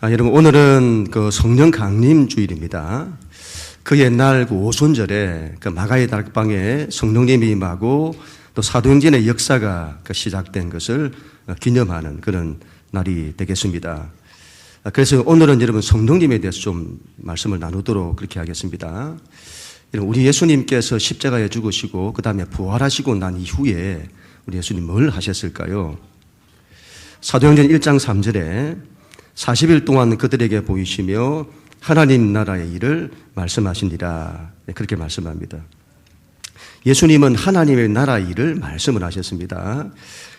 여러분, 오늘은 그 성령 강림 주일입니다. 그 옛날 그 오순절에 그 마가의 다락방에 성령님이 임하고 또 사도행전의 역사가 시작된 것을 기념하는 그런 날이 되겠습니다. 그래서 오늘은 여러분 성령님에 대해서 좀 말씀을 나누도록 그렇게 하겠습니다. 우리 예수님께서 십자가에 죽으시고 그 다음에 부활하시고 난 이후에 우리 예수님 뭘 하셨을까요? 사도행전 1장 3절에 40일 동안 그들에게 보이시며 하나님 나라의 일을 말씀하시니라, 그렇게 말씀합니다. 예수님은 하나님의 나라의 일을 말씀을 하셨습니다.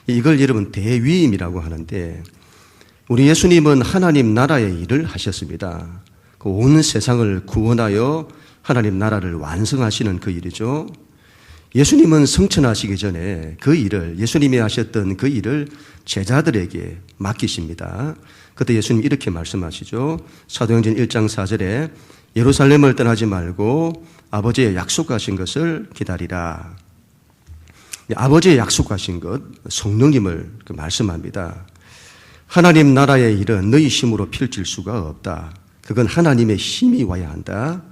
이걸 여러분 대위임이라고 하는데, 우리 예수님은 하나님 나라의 일을 하셨습니다. 온 세상을 구원하여 하나님 나라를 완성하시는 그 일이죠. 예수님은 성천하시기 전에 그 일을, 예수님이 하셨던 그 일을 제자들에게 맡기십니다. 그때 예수님 이렇게 말씀하시죠. 사도행전 1장 4절에 예루살렘을 떠나지 말고 아버지의 약속하신 것을 기다리라. 아버지의 약속하신 것, 성령님을 말씀합니다. 하나님 나라의 일은 너희 힘으로 펼칠 수가 없다. 그건 하나님의 힘이 와야 한다.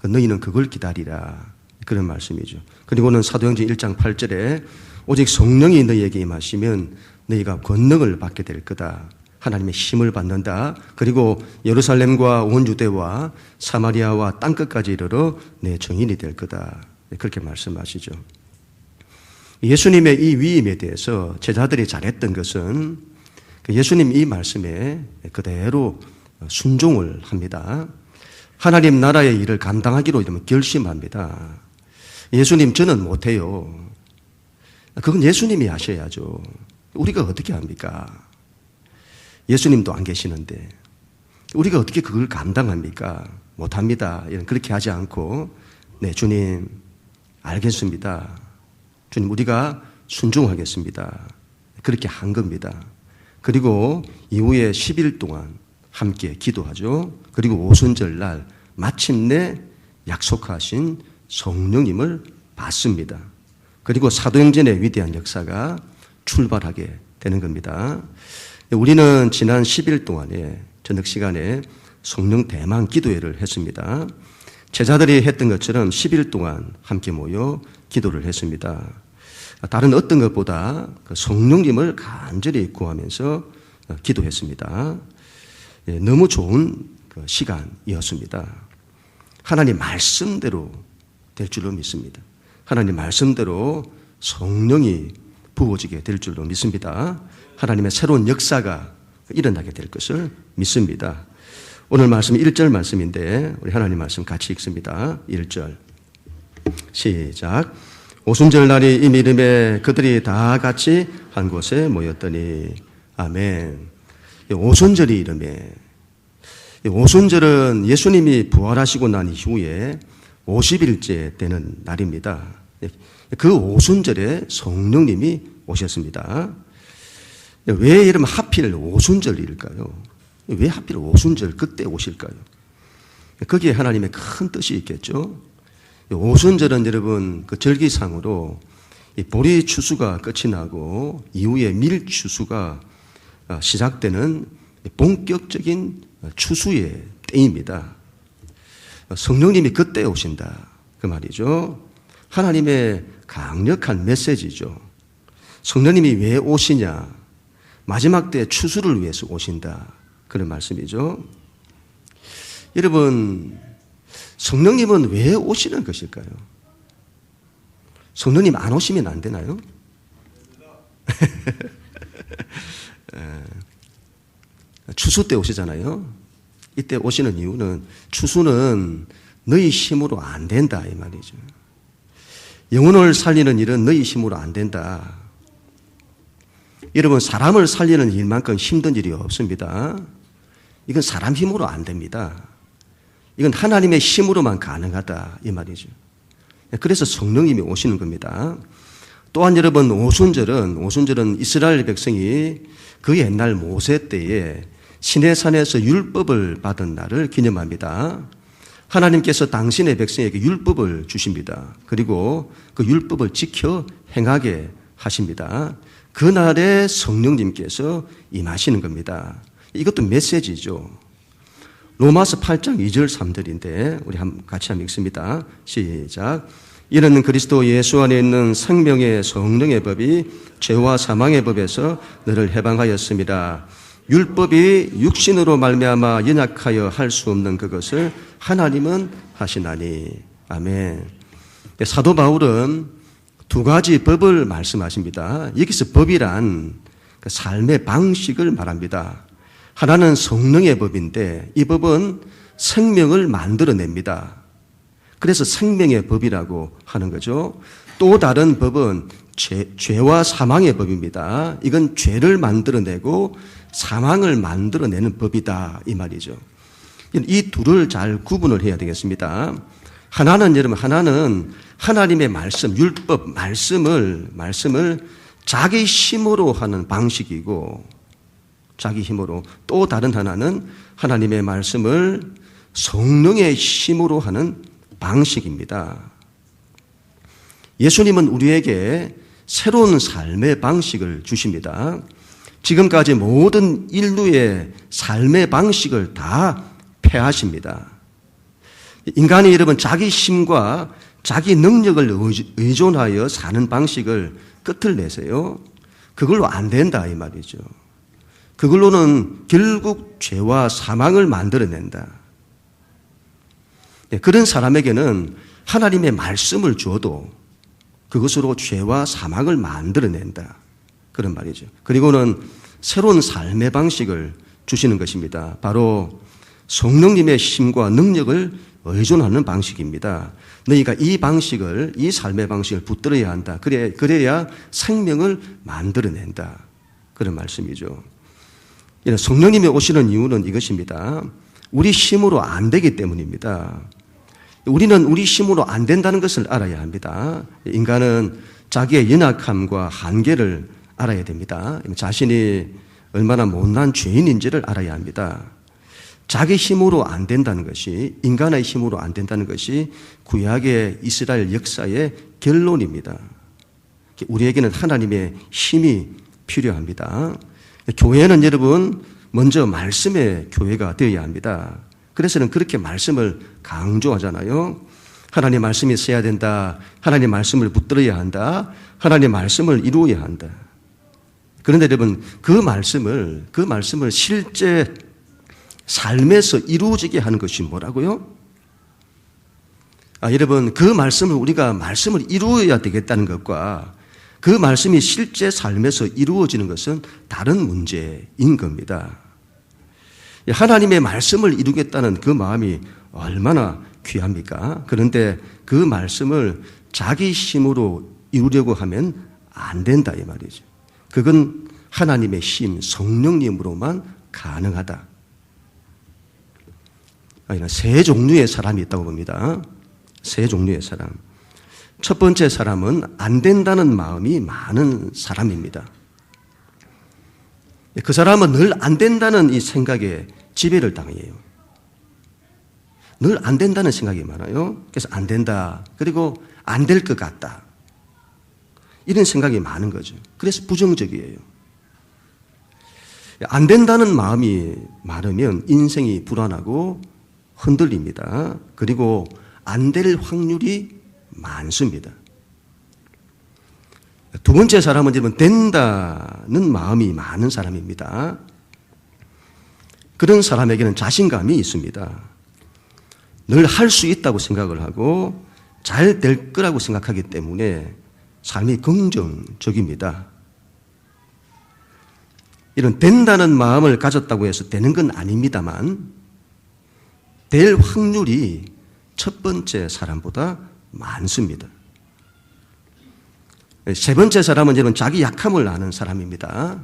너희는 그걸 기다리라. 그런 말씀이죠. 그리고는 사도행전 1장 8절에 오직 성령이 너희에게 임하시면 너희가 권능을 받게 될 거다. 하나님의 힘을 받는다. 그리고 예루살렘과 온 유대와 사마리아와 땅끝까지 이르러 내 증인이 될 거다. 그렇게 말씀하시죠. 예수님의 이 위임에 대해서 제자들이 잘했던 것은 예수님 이 말씀에 그대로 순종을 합니다. 하나님 나라의 일을 감당하기로 결심합니다. 예수님, 저는 못해요. 그건 예수님이 하셔야죠. 우리가 어떻게 합니까? 예수님도 안 계시는데 우리가 어떻게 그걸 감당합니까? 못합니다. 그렇게 하지 않고, 네, 주님 알겠습니다. 주님, 우리가 순종하겠습니다. 그렇게 한 겁니다. 그리고 이후에 10일 동안 함께 기도하죠. 그리고 오순절 날 마침내 약속하신 성령님을 받습니다. 그리고 사도행전의 위대한 역사가 출발하게 되는 겁니다. 우리는 지난 10일 동안에 저녁 시간에 성령 대망 기도회를 했습니다. 제자들이 했던 것처럼 10일 동안 함께 모여 기도를 했습니다. 다른 어떤 것보다 성령님을 간절히 구하면서 기도했습니다. 너무 좋은 시간이었습니다. 하나님 말씀대로 될 줄로 믿습니다. 하나님 말씀대로 성령이 부어지게 될 줄로 믿습니다. 하나님의 새로운 역사가 일어나게 될 것을 믿습니다. 오늘 말씀 1절 말씀인데 우리 하나님 말씀 같이 읽습니다. 1절 시작. 오순절 날이 이미 이름에 그들이 다 같이 한 곳에 모였더니. 아멘. 오순절이 이름에, 오순절은 예수님이 부활하시고 난 이후에 50일째 되는 날입니다. 그 오순절에 성령님이 오셨습니다. 왜 이러면 하필 오순절일까요? 왜 하필 오순절 그때 오실까요? 거기에 하나님의 큰 뜻이 있겠죠. 오순절은 여러분 그 절기상으로 보리 추수가 끝이 나고 이후에 밀 추수가 시작되는 본격적인 추수의 때입니다. 성령님이 그때 오신다, 그 말이죠. 하나님의 강력한 메시지죠. 성령님이 왜 오시냐? 마지막 때 추수를 위해서 오신다, 그런 말씀이죠. 여러분, 성령님은 왜 오시는 것일까요? 성령님 안 오시면 안 되나요? 추수 때 오시잖아요. 이때 오시는 이유는 추수는 너희 힘으로 안 된다, 이 말이죠. 영혼을 살리는 일은 너희 힘으로 안 된다. 여러분, 사람을 살리는 일만큼 힘든 일이 없습니다. 이건 사람 힘으로 안 됩니다. 이건 하나님의 힘으로만 가능하다, 이 말이죠. 그래서 성령님이 오시는 겁니다. 또한 여러분, 오순절은 이스라엘 백성이 그 옛날 모세 때에 시내산에서 율법을 받은 날을 기념합니다. 하나님께서 당신의 백성에게 율법을 주십니다. 그리고 그 율법을 지켜 행하게 하십니다. 그날에 성령님께서 임하시는 겁니다. 이것도 메시지죠. 로마서 8장 2절 3절인데 우리 같이 한번 읽습니다. 시작. 이는 그리스도 예수 안에 있는 생명의 성령의 법이 죄와 사망의 법에서 너를 해방하였습니다. 율법이 육신으로 말미암아 연약하여 할 수 없는 그것을 하나님은 하시나니. 아멘. 사도 바울은 두 가지 법을 말씀하십니다. 여기서 법이란 그 삶의 방식을 말합니다. 하나는 성령의 법인데 이 법은 생명을 만들어냅니다. 그래서 생명의 법이라고 하는 거죠. 또 다른 법은 죄와 사망의 법입니다. 이건 죄를 만들어내고 사망을 만들어내는 법이다 이 말이죠. 이 둘을 잘 구분을 해야 되겠습니다. 하나는 여러분, 하나는 하나님의 말씀, 율법, 말씀을 자기 힘으로 하는 방식이고, 자기 힘으로, 또 다른 하나는 하나님의 말씀을 성령의 힘으로 하는 방식입니다. 예수님은 우리에게 새로운 삶의 방식을 주십니다. 지금까지 모든 인류의 삶의 방식을 다 폐하십니다. 인간이 여러분 자기 힘과 자기 능력을 의존하여 사는 방식을 끝을 내세요. 그걸로 안 된다 이 말이죠. 그걸로는 결국 죄와 사망을 만들어낸다. 그런 사람에게는 하나님의 말씀을 주어도 그것으로 죄와 사망을 만들어낸다. 그런 말이죠. 그리고는 새로운 삶의 방식을 주시는 것입니다. 바로 성령님의 힘과 능력을 의존하는 방식입니다. 너희가 이 방식을, 이 삶의 방식을 붙들어야 한다. 그래야 생명을 만들어낸다. 그런 말씀이죠. 성령님이 오시는 이유는 이것입니다. 우리 힘으로 안 되기 때문입니다. 우리는 우리 힘으로 안 된다는 것을 알아야 합니다. 인간은 자기의 연약함과 한계를 알아야 됩니다. 자신이 얼마나 못난 죄인인지를 알아야 합니다. 자기 힘으로 안 된다는 것이, 인간의 힘으로 안 된다는 것이 구약의 이스라엘 역사의 결론입니다. 우리에게는 하나님의 힘이 필요합니다. 교회는 여러분 먼저 말씀의 교회가 되어야 합니다. 그래서는 그렇게 말씀을 강조하잖아요. 하나님 말씀이 있어야 된다. 하나님 말씀을 붙들어야 한다. 하나님 말씀을 이루어야 한다. 그런데 여러분 그 말씀을 실제 삶에서 이루어지게 하는 것이 뭐라고요? 여러분 그 말씀을 우리가 말씀을 이루어야 되겠다는 것과 그 말씀이 실제 삶에서 이루어지는 것은 다른 문제인 겁니다. 하나님의 말씀을 이루겠다는 그 마음이 얼마나 귀합니까? 그런데 그 말씀을 자기 힘으로 이루려고 하면 안 된다 이 말이죠. 그건 하나님의 힘, 성령님으로만 가능하다. 세 종류의 사람이 있다고 봅니다. 세 종류의 사람. 첫 번째 사람은 안 된다는 마음이 많은 사람입니다. 그 사람은 늘 안 된다는 이 생각에 지배를 당해요. 늘 안 된다는 생각이 많아요. 그래서 안 된다. 그리고 안 될 것 같다. 이런 생각이 많은 거죠. 그래서 부정적이에요. 안 된다는 마음이 많으면 인생이 불안하고 흔들립니다. 그리고 안 될 확률이 많습니다. 두 번째 사람은 여러분 된다는 마음이 많은 사람입니다. 그런 사람에게는 자신감이 있습니다. 늘 할 수 있다고 생각을 하고 잘 될 거라고 생각하기 때문에 삶이 긍정적입니다. 이런 된다는 마음을 가졌다고 해서 되는 건 아닙니다만 될 확률이 첫 번째 사람보다 많습니다. 세 번째 사람은 여러분 자기 약함을 아는 사람입니다.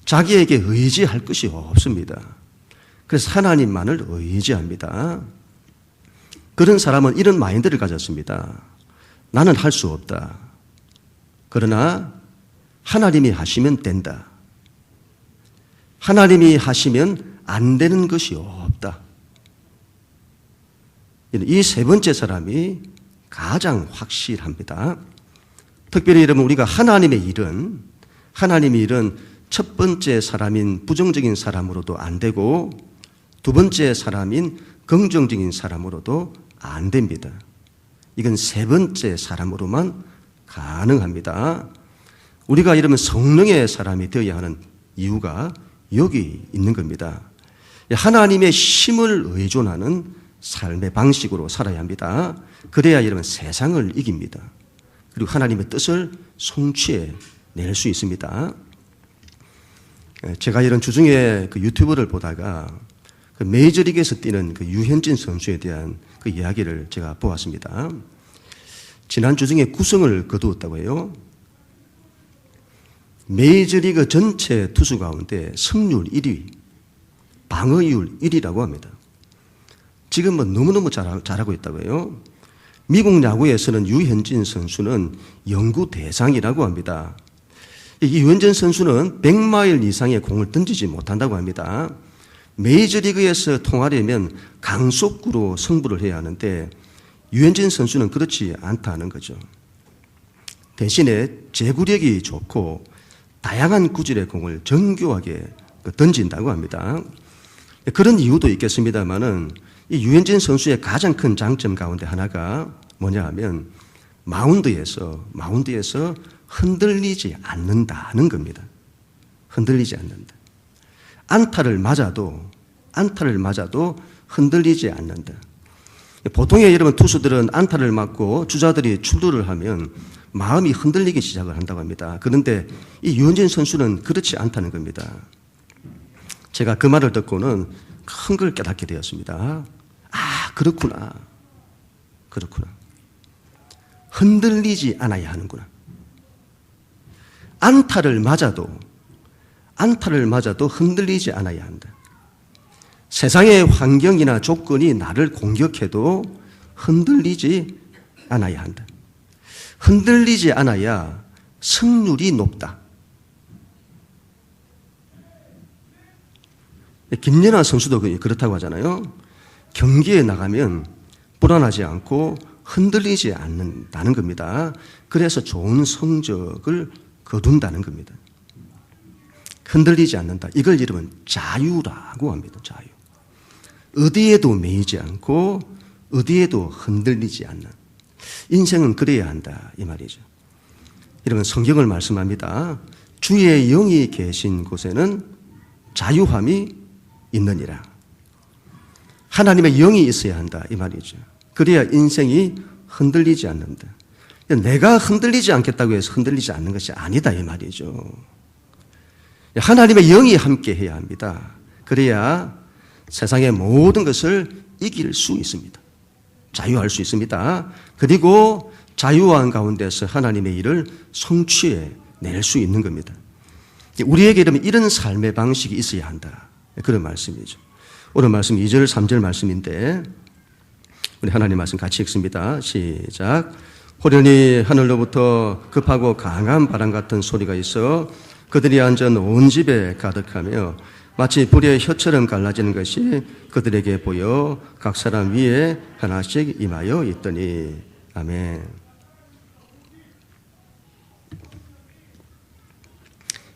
자기에게 의지할 것이 없습니다. 그래서 하나님만을 의지합니다. 그런 사람은 이런 마인드를 가졌습니다. 나는 할 수 없다. 그러나 하나님이 하시면 된다. 하나님이 하시면 안 되는 것이 없다. 이 세 번째 사람이 가장 확실합니다. 특별히 여러분 우리가 하나님의 일은 첫 번째 사람인 부정적인 사람으로도 안 되고 두 번째 사람인 긍정적인 사람으로도 안 됩니다. 이건 세 번째 사람으로만 가능합니다. 우리가 이러면 성령의 사람이 되어야 하는 이유가 여기 있는 겁니다. 하나님의 힘을 의존하는 삶의 방식으로 살아야 합니다. 그래야 이러면 세상을 이깁니다. 그리고 하나님의 뜻을 성취해 낼 수 있습니다. 제가 이런 주중에 그 유튜브를 보다가 그 메이저리그에서 뛰는 그 유현진 선수에 대한 그 이야기를 제가 보았습니다. 지난 주중에 9승을 거두었다고 해요. 메이저리그 전체 투수 가운데 승률 1위, 방어율 1위라고 합니다. 지금 뭐 너무너무 잘하고 있다고 해요. 미국 야구에서는 유현진 선수는 연구 대상이라고 합니다. 이 유현진 선수는 100마일 이상의 공을 던지지 못한다고 합니다. 메이저리그에서 통하려면 강속구로 승부를 해야 하는데 유현진 선수는 그렇지 않다는 거죠. 대신에 제구력이 좋고 다양한 구질의 공을 정교하게 던진다고 합니다. 그런 이유도 있겠습니다만은 이 유현진 선수의 가장 큰 장점 가운데 하나가 뭐냐 하면 마운드에서 흔들리지 않는다는 겁니다. 흔들리지 않는다. 안타를 맞아도 흔들리지 않는다. 보통의 여러분 투수들은 안타를 맞고 주자들이 출루를 하면 마음이 흔들리기 시작을 한다고 합니다. 그런데 이 유현진 선수는 그렇지 않다는 겁니다. 제가 그 말을 듣고는 큰 걸 깨닫게 되었습니다. 아, 그렇구나. 흔들리지 않아야 하는구나. 안타를 맞아도 흔들리지 않아야 한다. 세상의 환경이나 조건이 나를 공격해도 흔들리지 않아야 한다. 흔들리지 않아야 승률이 높다. 김연아 선수도 그렇다고 하잖아요. 경기에 나가면 불안하지 않고 흔들리지 않는다는 겁니다. 그래서 좋은 성적을 거둔다는 겁니다. 흔들리지 않는다. 이걸 이름은 자유라고 합니다. 자유. 어디에도 매이지 않고 어디에도 흔들리지 않는 인생은 그래야 한다 이 말이죠. 여러분 성경을 말씀합니다. 주의 영이 계신 곳에는 자유함이 있느니라. 하나님의 영이 있어야 한다 이 말이죠. 그래야 인생이 흔들리지 않는다. 내가 흔들리지 않겠다고 해서 흔들리지 않는 것이 아니다 이 말이죠. 하나님의 영이 함께 해야 합니다. 그래야 세상의 모든 것을 이길 수 있습니다. 자유할 수 있습니다. 그리고 자유한 가운데서 하나님의 일을 성취해 낼 수 있는 겁니다. 우리에게 이런 삶의 방식이 있어야 한다. 그런 말씀이죠. 오늘 말씀 2절, 3절 말씀인데 우리 하나님 말씀 같이 읽습니다. 시작. 호련히 하늘로부터 급하고 강한 바람 같은 소리가 있어 그들이 앉은 온 집에 가득하며 마치 불의 혀처럼 갈라지는 것이 그들에게 보여 각 사람 위에 하나씩 임하여 있더니. 아멘.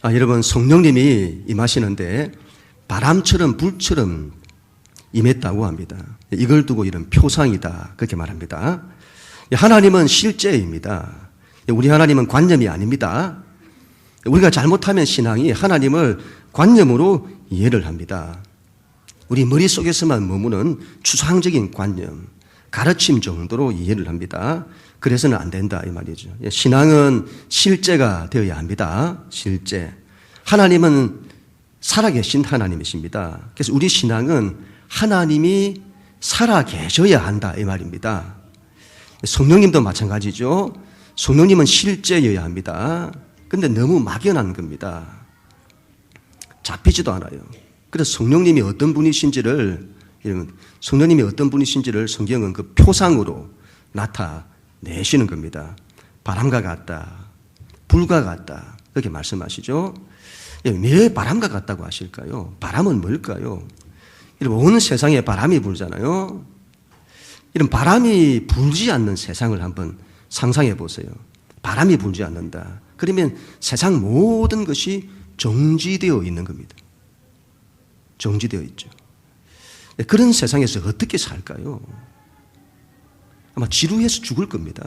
여러분 성령님이 임하시는데 바람처럼 불처럼 임했다고 합니다. 이걸 두고 이런 표상이다 그렇게 말합니다. 하나님은 실제입니다. 우리 하나님은 관념이 아닙니다. 우리가 잘못하면 신앙이 하나님을 관념으로 이해를 합니다. 우리 머릿속에서만 머무는 추상적인 관념, 가르침 정도로 이해를 합니다. 그래서는 안 된다 이 말이죠. 신앙은 실제가 되어야 합니다. 실제. 하나님은 살아계신 하나님이십니다. 그래서 우리 신앙은 하나님이 살아계셔야 한다 이 말입니다. 성령님도 마찬가지죠. 성령님은 실제여야 합니다. 그런데 너무 막연한 겁니다. 잡히지도 않아요. 그래서 성령님이 어떤 분이신지를 성경은 그 표상으로 나타내시는 겁니다. 바람과 같다, 불과 같다 그렇게 말씀하시죠. 왜 바람과 같다고 하실까요? 바람은 뭘까요? 온 세상에 바람이 불잖아요. 이런 바람이 불지 않는 세상을 한번 상상해 보세요. 바람이 불지 않는다. 그러면 세상 모든 것이 정지되어 있는 겁니다. 정지되어 있죠. 그런 세상에서 어떻게 살까요? 아마 지루해서 죽을 겁니다.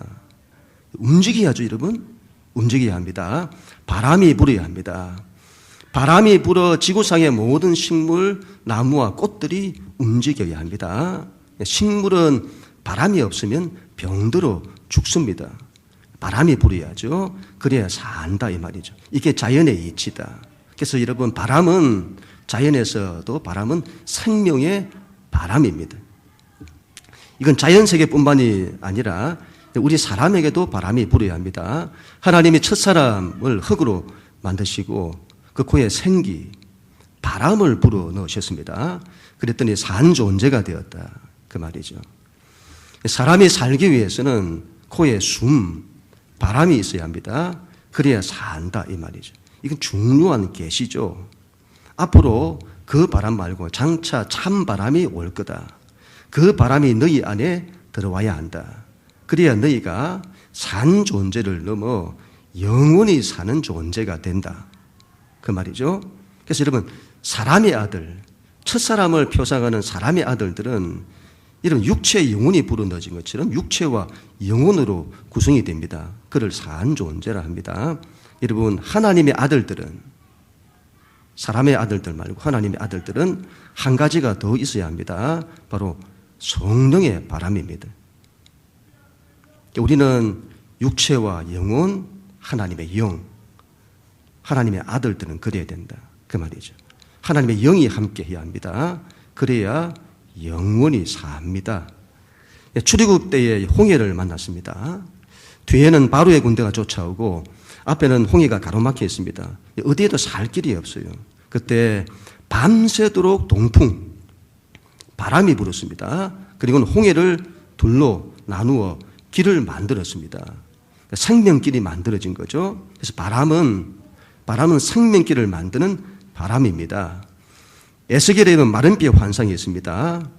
움직여야죠, 여러분. 움직여야 합니다. 바람이 불어야 합니다. 바람이 불어 지구상의 모든 식물, 나무와 꽃들이 움직여야 합니다. 식물은 바람이 없으면 병들어 죽습니다. 바람이 불어야죠. 그래야 산다 이 말이죠. 이게 자연의 이치다. 그래서 여러분, 바람은 자연에서도 바람은 생명의 바람입니다. 이건 자연 세계뿐만이 아니라 우리 사람에게도 바람이 불어야 합니다. 하나님이 첫사람을 흙으로 만드시고 그 코에 생기, 바람을 불어 넣으셨습니다. 그랬더니 산 존재가 되었다 그 말이죠. 사람이 살기 위해서는 코에 숨, 바람이 있어야 합니다. 그래야 산다 이 말이죠. 이건 중요한 계시죠. 앞으로 그 바람 말고 장차 참 바람이 올 거다. 그 바람이 너희 안에 들어와야 한다. 그래야 너희가 산 존재를 넘어 영원히 사는 존재가 된다. 그 말이죠. 그래서 여러분, 사람의 아들, 첫사람을 표상하는 사람의 아들들은 이런 육체의 영혼이 불어넣어진 것처럼 육체와 영혼으로 구성이 됩니다. 그를 산 존재라 합니다. 여러분, 하나님의 아들들은, 사람의 아들들 말고 하나님의 아들들은 한 가지가 더 있어야 합니다. 바로 성령의 바람입니다. 우리는 육체와 영혼, 하나님의 영, 하나님의 아들들은 그래야 된다. 그 말이죠. 하나님의 영이 함께 해야 합니다. 그래야 영원히 삽니다. 출애굽 때에 홍해를 만났습니다. 뒤에는 바로의 군대가 쫓아오고 앞에는 홍해가 가로막혀 있습니다. 어디에도 살 길이 없어요. 그때 밤새도록 동풍, 바람이 불었습니다. 그리고 홍해를 둘로 나누어 길을 만들었습니다. 생명길이 만들어진 거죠. 그래서 바람은 생명길을 만드는 바람입니다. 에스겔에는 마른 뼈 환상이 있습니다.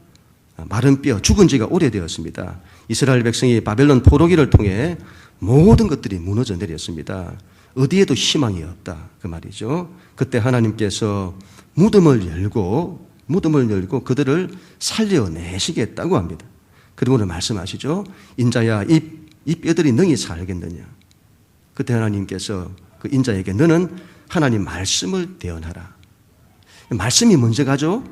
마른 뼈, 죽은 지가 오래되었습니다. 이스라엘 백성이 바벨론 포로기를 통해 모든 것들이 무너져 내렸습니다. 어디에도 희망이 없다 그 말이죠. 그때 하나님께서 무덤을 열고 그들을 살려내시겠다고 합니다. 그리고는 말씀하시죠. 인자야, 이 뼈들이 능히 살겠느냐. 그때 하나님께서 그 인자에게 너는 하나님 말씀을 대언하라. 말씀이 먼저 가죠.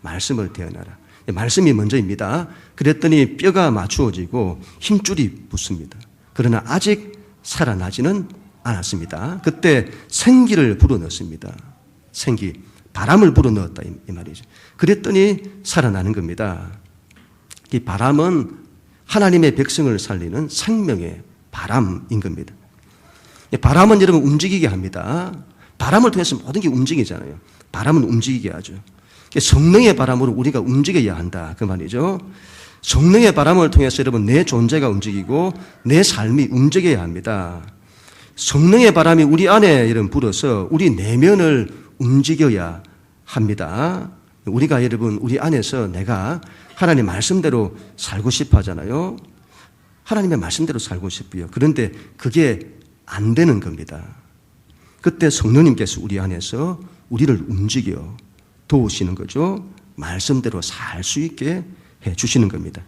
말씀을 대언하라. 말씀이 먼저입니다. 그랬더니 뼈가 맞추어지고 힘줄이 붙습니다. 그러나 아직 살아나지는 않았습니다. 그때 생기를 불어넣습니다. 생기, 바람을 불어넣었다 이 말이죠. 그랬더니 살아나는 겁니다. 이 바람은 하나님의 백성을 살리는 생명의 바람인 겁니다. 바람은 여러분 움직이게 합니다. 바람을 통해서 모든 게 움직이잖아요. 바람은 움직이게 하죠. 성령의 바람으로 우리가 움직여야 한다 그 말이죠. 성령의 바람을 통해서 여러분 내 존재가 움직이고 내 삶이 움직여야 합니다. 성령의 바람이 우리 안에 여러분 불어서 우리 내면을 움직여야 합니다. 우리가 여러분 우리 안에서 내가 하나님 말씀대로 살고 싶어 하잖아요. 하나님의 말씀대로 살고 싶어요. 그런데 그게 안 되는 겁니다. 그때 성령님께서 우리 안에서 우리를 움직여 도우시는 거죠. 말씀대로 살 수 있게 해 주시는 겁니다.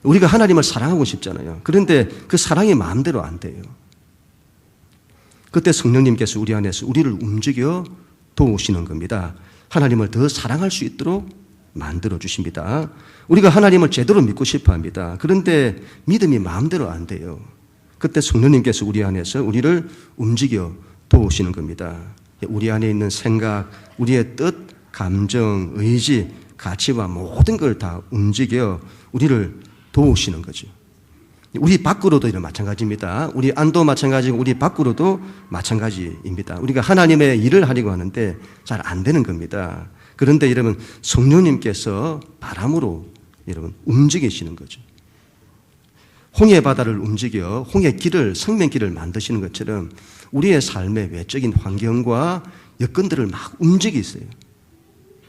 우리가 하나님을 사랑하고 싶잖아요. 그런데 그 사랑이 마음대로 안 돼요. 그때 성령님께서 우리 안에서 우리를 움직여 도우시는 겁니다. 하나님을 더 사랑할 수 있도록 만들어 주십니다. 우리가 하나님을 제대로 믿고 싶어 합니다. 그런데 믿음이 마음대로 안 돼요. 그때 성령님께서 우리 안에서 우리를 움직여 도우시는 겁니다. 우리 안에 있는 생각, 우리의 뜻, 감정, 의지, 가치와 모든 걸 다 움직여 우리를 도우시는 거죠. 우리 밖으로도 이런 마찬가지입니다. 우리 안도 마찬가지고 우리 밖으로도 마찬가지입니다. 우리가 하나님의 일을 하려고 하는데 잘 안 되는 겁니다. 그런데 여러분 성령님께서 바람으로 여러분 움직이시는 거죠. 홍해 바다를 움직여 홍해 길을 생명길을 만드시는 것처럼 우리의 삶의 외적인 환경과 여건들을 막 움직이세요.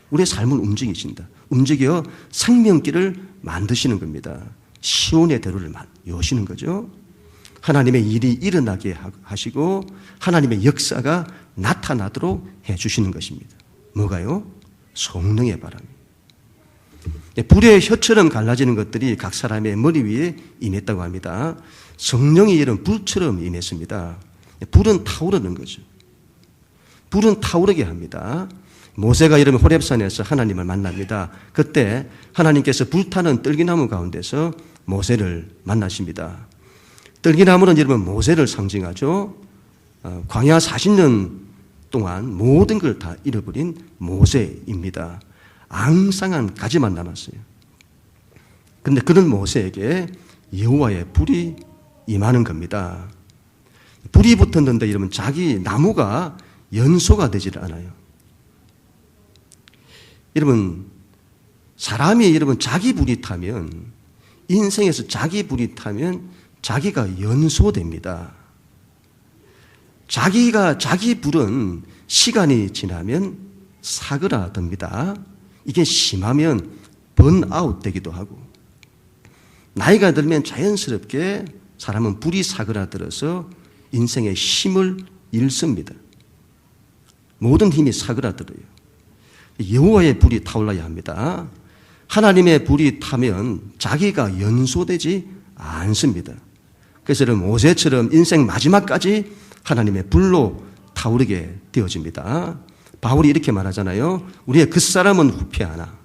우리의 삶을 움직이신다. 움직여 생명길을 만드시는 겁니다. 시온의 대로를 여시는 거죠. 하나님의 일이 일어나게 하시고 하나님의 역사가 나타나도록 해주시는 것입니다. 뭐가요? 성령의 바람이. 불의 혀처럼 갈라지는 것들이 각 사람의 머리 위에 임했다고 합니다. 성령이 이런 불처럼 임했습니다. 불은 타오르는 거죠. 불은 타오르게 합니다. 모세가 이러면 호렙산에서 하나님을 만납니다. 그때 하나님께서 불타는 떨기나무 가운데서 모세를 만나십니다. 떨기나무는 여러분 모세를 상징하죠. 광야 40년 동안 모든 걸 다 잃어버린 모세입니다. 앙상한 가지만 남았어요. 그런데 그런 모세에게 여호와의 불이 임하는 겁니다. 불이 붙었는데 여러분 자기 나무가 연소가 되질 않아요. 여러분 사람이 여러분 자기 불이 타면 인생에서 자기 불이 타면 자기가 연소됩니다. 자기 불은 시간이 지나면 사그라듭니다. 이게 심하면 번아웃 되기도 하고 나이가 들면 자연스럽게 사람은 불이 사그라들어서 인생의 힘을 잃습니다. 모든 힘이 사그라들어요. 여호와의 불이 타올라야 합니다. 하나님의 불이 타면 자기가 연소되지 않습니다. 그래서 모세처럼 인생 마지막까지 하나님의 불로 타오르게 되어집니다. 바울이 이렇게 말하잖아요. 우리의 겉사람은 후패하나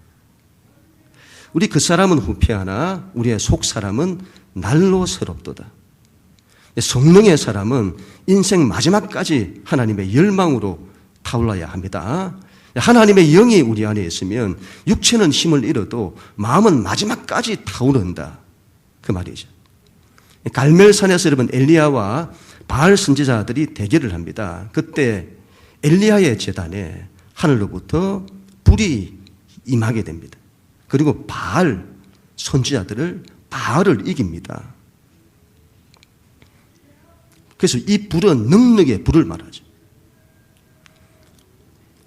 우리 겉사람은 후패하나 우리의 속사람은 날로 새롭도다. 성령의 사람은 인생 마지막까지 하나님의 열망으로 타올라야 합니다. 하나님의 영이 우리 안에 있으면 육체는 힘을 잃어도 마음은 마지막까지 타오른다. 그 말이죠. 갈멜산에서 여러분 엘리야와 바알 선지자들이 대결을 합니다. 그때 엘리야의 제단에 하늘로부터 불이 임하게 됩니다. 그리고 바알 선지자들을 바알을 이깁니다. 그래서 이 불은 능력의 불을 말하죠.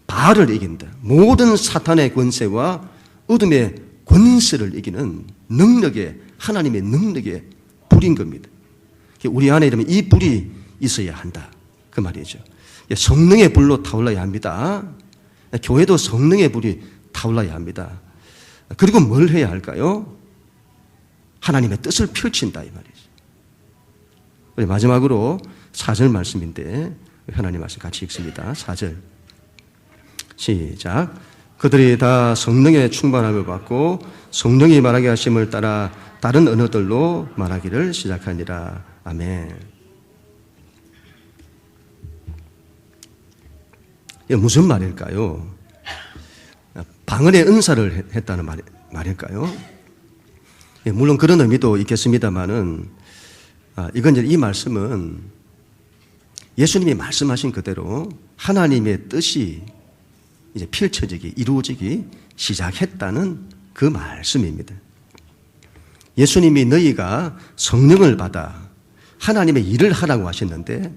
바알을 이긴다. 모든 사탄의 권세와 어둠의 권세를 이기는 능력의 하나님의 능력의 불인 겁니다. 우리 안에 이러면 이 불이 있어야 한다. 그 말이죠. 성령의 불로 타올라야 합니다. 교회도 성령의 불이 타올라야 합니다. 그리고 뭘 해야 할까요? 하나님의 뜻을 펼친다 이 말이죠. 우리 마지막으로 4절 말씀인데 하나님 말씀 같이 읽습니다. 4절 시작. 그들이 다 성령의 충만함을 받고 성령이 말하게 하심을 따라 다른 언어들로 말하기를 시작하니라. 아멘. 이게 무슨 말일까요? 방언의 은사를 했다는 말일까요? 물론 그런 의미도 있겠습니다만은 이건 이 말씀은 예수님이 말씀하신 그대로 하나님의 뜻이 이제 펼쳐지기, 이루어지기 시작했다는 그 말씀입니다. 예수님이 너희가 성령을 받아 하나님의 일을 하라고 하셨는데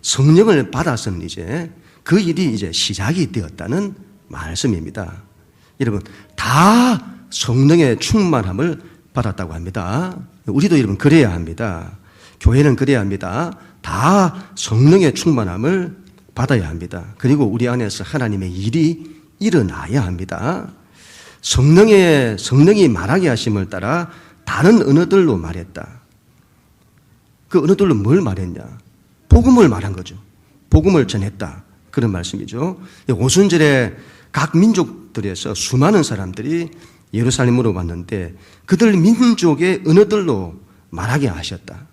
성령을 받아서는 이제 그 일이 이제 시작이 되었다는 말씀입니다. 여러분, 다 성령의 충만함을 받았다고 합니다. 우리도 여러분 그래야 합니다. 교회는 그래야 합니다. 다 성령의 충만함을 받아야 합니다. 그리고 우리 안에서 하나님의 일이 일어나야 합니다. 성령이 말하게 하심을 따라 다른 언어들로 말했다. 그 언어들로 뭘 말했냐? 복음을 말한 거죠. 복음을 전했다. 그런 말씀이죠. 오순절에 각 민족들에서 수많은 사람들이 예루살렘으로 왔는데 그들 민족의 언어들로 말하게 하셨다.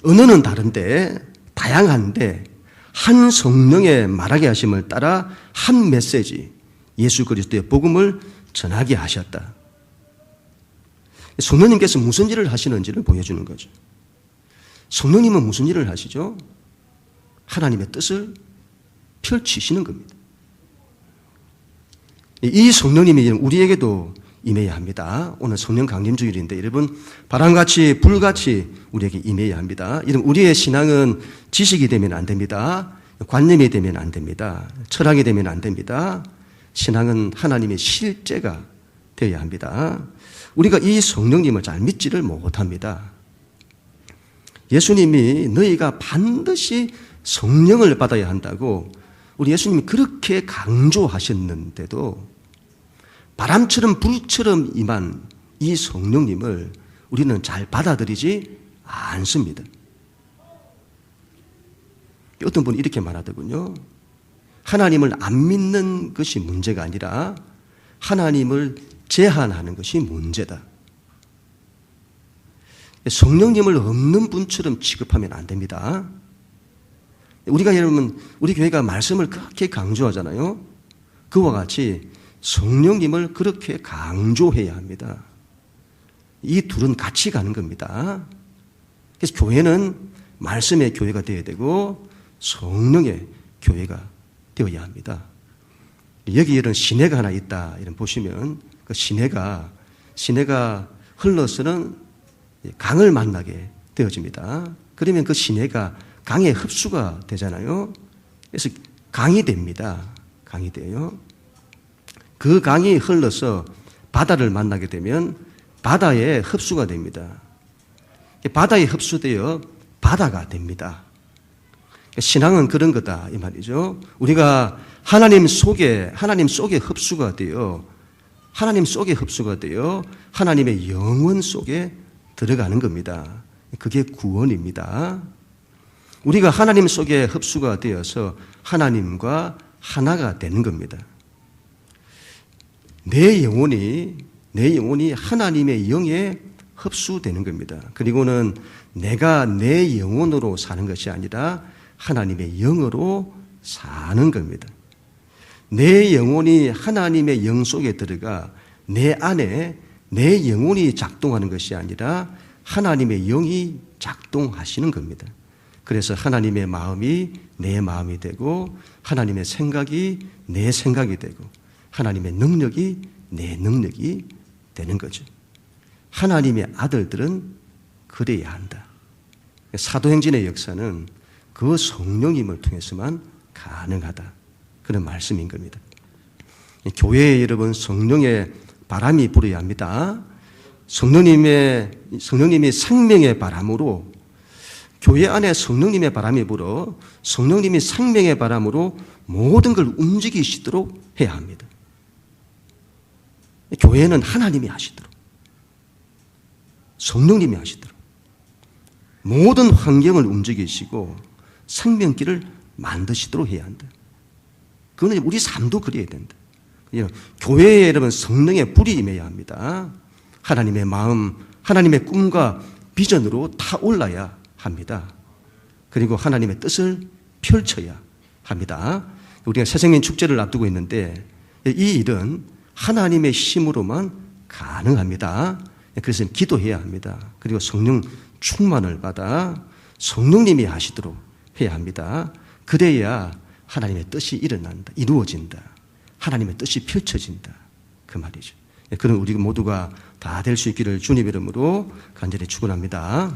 언어는 다른데 다양한데 한 성령의 말하게 하심을 따라 한 메시지 예수 그리스도의 복음을 전하게 하셨다. 성령님께서 무슨 일을 하시는지를 보여주는 거죠. 성령님은 무슨 일을 하시죠? 하나님의 뜻을 펼치시는 겁니다. 이 성령님이 우리에게도 임해야 합니다. 오늘 성령 강림 주일인데 여러분 바람같이 불같이 우리에게 임해야 합니다. 여러분 우리의 신앙은 지식이 되면 안 됩니다. 관념이 되면 안 됩니다. 철학이 되면 안 됩니다. 신앙은 하나님의 실제가 되어야 합니다. 우리가 이 성령님을 잘 믿지를 못합니다. 예수님이 너희가 반드시 성령을 받아야 한다고 우리 예수님이 그렇게 강조하셨는데도 바람처럼 불처럼 임한 이 성령님을 우리는 잘 받아들이지 않습니다. 어떤 분이 이렇게 말하더군요. 하나님을 안 믿는 것이 문제가 아니라 하나님을 제한하는 것이 문제다. 성령님을 없는 분처럼 취급하면 안 됩니다. 우리가 여러분, 우리 교회가 말씀을 그렇게 강조하잖아요. 그와 같이 성령님을 그렇게 강조해야 합니다. 이 둘은 같이 가는 겁니다. 그래서 교회는 말씀의 교회가 되어야 되고 성령의 교회가 되어야 합니다. 여기 이런 시내가 하나 있다. 이런 보시면 그 시내가 흘러서는 강을 만나게 되어집니다. 그러면 그 시내가 강에 흡수가 되잖아요. 그래서 강이 됩니다. 강이 돼요. 그 강이 흘러서 바다를 만나게 되면 바다에 흡수가 됩니다. 바다에 흡수되어 바다가 됩니다. 신앙은 그런 거다 이 말이죠. 우리가 하나님 속에 흡수가 되어 하나님의 영혼 속에 들어가는 겁니다. 그게 구원입니다. 우리가 하나님 속에 흡수가 되어서 하나님과 하나가 되는 겁니다. 내 영혼이 하나님의 영에 흡수되는 겁니다. 그리고는 내가 내 영혼으로 사는 것이 아니라 하나님의 영으로 사는 겁니다. 내 영혼이 하나님의 영 속에 들어가 내 안에 내 영혼이 작동하는 것이 아니라 하나님의 영이 작동하시는 겁니다. 그래서 하나님의 마음이 내 마음이 되고 하나님의 생각이 내 생각이 되고 하나님의 능력이 내 능력이 되는 거죠. 하나님의 아들들은 그래야 한다. 사도행전의 역사는 그 성령님을 통해서만 가능하다. 그런 말씀인 겁니다. 교회에 여러분 성령의 바람이 불어야 합니다. 성령님이 생명의 바람으로 교회 안에 성령님의 바람이 불어 성령님이 생명의 바람으로 모든 걸 움직이시도록 해야 합니다. 교회는 하나님이 하시도록 성령님이 하시도록 모든 환경을 움직이시고 생명길을 만드시도록 해야 한다. 그거는 우리 삶도 그래야 된다. 교회에 여러분 성령의 불이 임해야 합니다. 하나님의 마음, 하나님의 꿈과 비전으로 타올라야 합니다. 그리고 하나님의 뜻을 펼쳐야 합니다. 우리가 새생명 축제를 앞두고 있는데 이 일은 하나님의 힘으로만 가능합니다. 그래서 기도해야 합니다. 그리고 성령 충만을 받아 성령님이 하시도록 해야 합니다. 그래야 하나님의 뜻이 일어난다, 이루어진다. 하나님의 뜻이 펼쳐진다. 그 말이죠. 그런 우리 모두가 다 될 수 있기를 주님 이름으로 간절히 축원합니다.